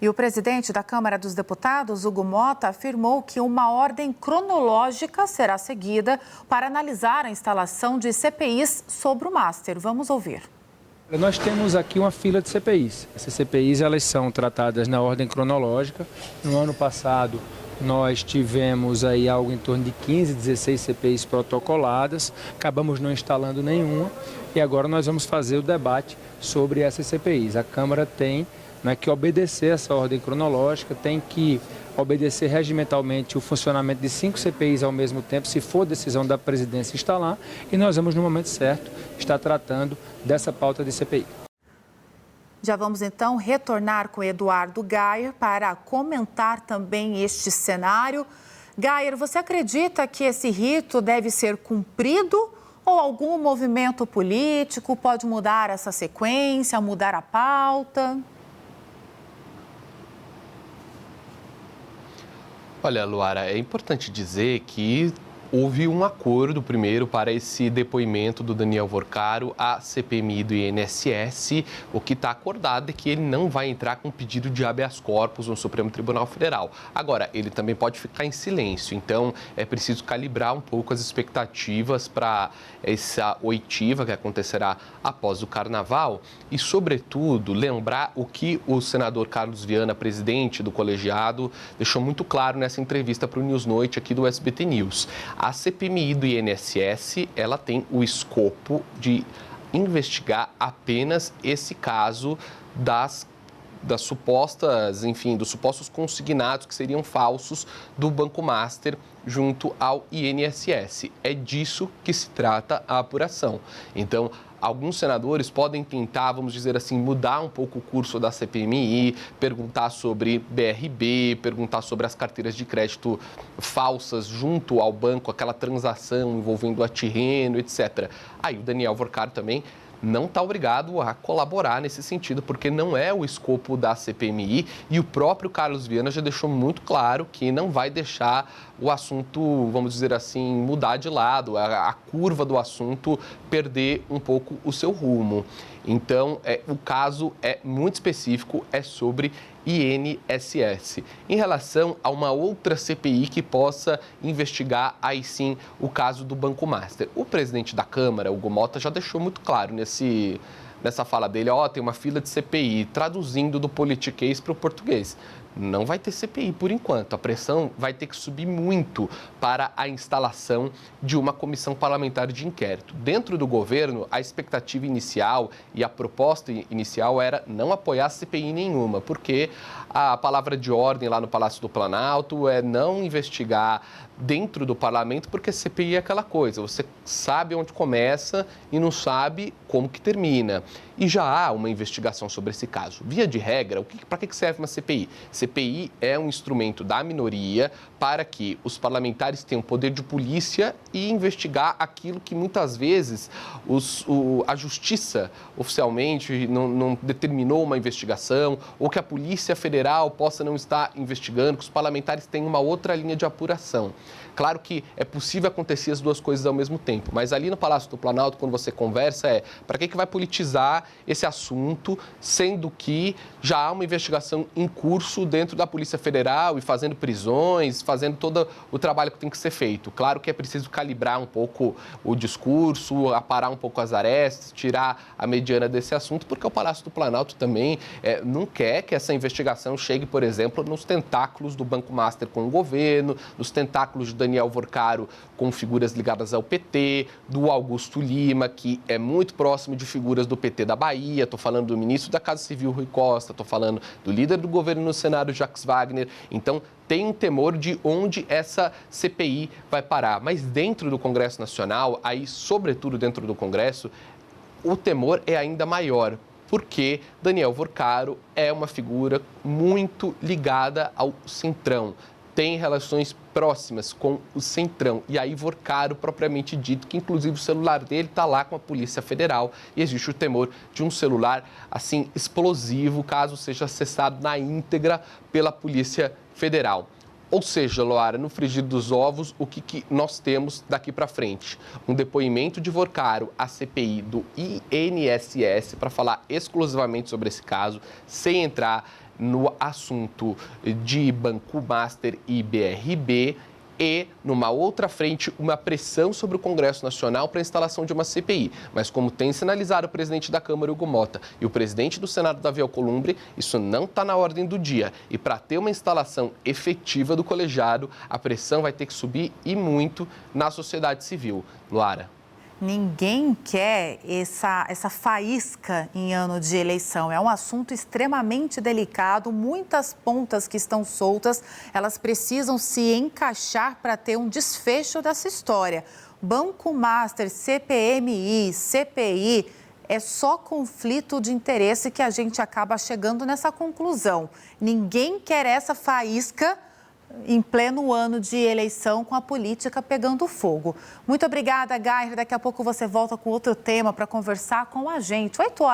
E o presidente da Câmara dos Deputados, Hugo Motta, afirmou que uma ordem cronológica será seguida para analisar a instalação de CPIs sobre o Master. Vamos ouvir. Nós temos aqui uma fila de CPIs. Essas CPIs elas são tratadas na ordem cronológica. No ano passado, nós tivemos aí algo em torno de 15, 16 CPIs protocoladas. Acabamos não instalando nenhuma e agora nós vamos fazer o debate sobre essas CPIs. A Câmara tem que obedecer essa ordem cronológica, tem que obedecer regimentalmente o funcionamento de 5 CPIs ao mesmo tempo, se for decisão da presidência instalar, e nós vamos, no momento certo, estar tratando dessa pauta de CPI. Já vamos, então, retornar com Eduardo Gayer para comentar também este cenário. Gayer, você acredita que esse rito deve ser cumprido ou algum movimento político pode mudar essa sequência, mudar a pauta? Olha, Luara, é importante dizer que houve um acordo primeiro para esse depoimento do Daniel Vorcaro à CPMI do INSS. O que está acordado é que ele não vai entrar com pedido de habeas corpus no Supremo Tribunal Federal. Agora, ele também pode ficar em silêncio, então é preciso calibrar um pouco as expectativas para essa oitiva que acontecerá após o Carnaval e, sobretudo, lembrar o que o senador Carlos Viana, presidente do colegiado, deixou muito claro nessa entrevista para o News Noite aqui do SBT News. A CPMI do INSS, ela tem o escopo de investigar apenas esse caso das supostas, enfim, dos supostos consignados que seriam falsos do Banco Master junto ao INSS. É disso que se trata a apuração. Então, alguns senadores podem tentar, vamos dizer assim, mudar um pouco o curso da CPMI, perguntar sobre BRB, perguntar sobre as carteiras de crédito falsas junto ao banco, aquela transação envolvendo a Tirreno, etc. Aí o Daniel Vorcaro também não está obrigado a colaborar nesse sentido, porque não é o escopo da CPMI e o próprio Carlos Viana já deixou muito claro que não vai deixar o assunto, vamos dizer assim, mudar de lado, a curva do assunto perder um pouco o seu rumo. Então, o caso é muito específico, é sobre INSS. Em relação a uma outra CPI que possa investigar, aí sim, o caso do Banco Master. O presidente da Câmara, Hugo Motta, já deixou muito claro nessa fala dele, tem uma fila de CPI, traduzindo do politiquês para o português. Não vai ter CPI por enquanto. A pressão vai ter que subir muito para a instalação de uma comissão parlamentar de inquérito. Dentro do governo, a expectativa inicial e a proposta inicial era não apoiar CPI nenhuma, porque a palavra de ordem lá no Palácio do Planalto é não investigar dentro do parlamento, porque CPI é aquela coisa, você sabe onde começa e não sabe como que termina. E já há uma investigação sobre esse caso. Via de regra, para que serve uma CPI? CPI é um instrumento da minoria para que os parlamentares tenham poder de polícia e investigar aquilo que muitas vezes a justiça oficialmente não determinou uma investigação ou que a Polícia Federal possa não estar investigando, que os parlamentares têm uma outra linha de apuração. Claro que é possível acontecer as duas coisas ao mesmo tempo, mas ali no Palácio do Planalto, quando você conversa, para que vai politizar esse assunto, sendo que já há uma investigação em curso dentro da Polícia Federal e fazendo prisões, fazendo todo o trabalho que tem que ser feito. Claro que é preciso calibrar um pouco o discurso, aparar um pouco as arestas, tirar a mediana desse assunto, porque o Palácio do Planalto também não quer que essa investigação chegue, por exemplo, nos tentáculos do Banco Master com o governo, nos tentáculos de Daniel Vorcaro com figuras ligadas ao PT, do Augusto Lima, que é muito próximo de figuras do PT da Bahia, estou falando do ministro da Casa Civil, Rui Costa, estou falando do líder do governo no Senado, Jacques Wagner. Então, tem um temor de onde essa CPI vai parar. Mas dentro do Congresso Nacional, aí, sobretudo dentro do Congresso, o temor é ainda maior, porque Daniel Vorcaro é uma figura muito ligada ao Centrão, tem relações próximas com o Centrão. E aí Vorcaro, propriamente dito, que inclusive o celular dele está lá com a Polícia Federal e existe o temor de um celular, assim, explosivo, caso seja acessado na íntegra pela Polícia Federal. Ou seja, Luara, no frigir dos ovos, o que nós temos daqui para frente? Um depoimento de Vorcaro à CPI do INSS para falar exclusivamente sobre esse caso, sem entrar no assunto de Banco Master e BRB e, numa outra frente, uma pressão sobre o Congresso Nacional para a instalação de uma CPI. Mas como tem sinalizado o presidente da Câmara, Hugo Motta, e o presidente do Senado, Davi Alcolumbre, isso não está na ordem do dia. E para ter uma instalação efetiva do colegiado, a pressão vai ter que subir e muito na sociedade civil. Luara. Ninguém quer essa faísca em ano de eleição. É um assunto extremamente delicado, muitas pontas que estão soltas, elas precisam se encaixar para ter um desfecho dessa história. Banco Master, CPMI, CPI, é só conflito de interesse que a gente acaba chegando nessa conclusão. Ninguém quer essa faísca em pleno ano de eleição, com a política pegando fogo. Muito obrigada, Gair. Daqui a pouco você volta com outro tema para conversar com a gente. 8 horas.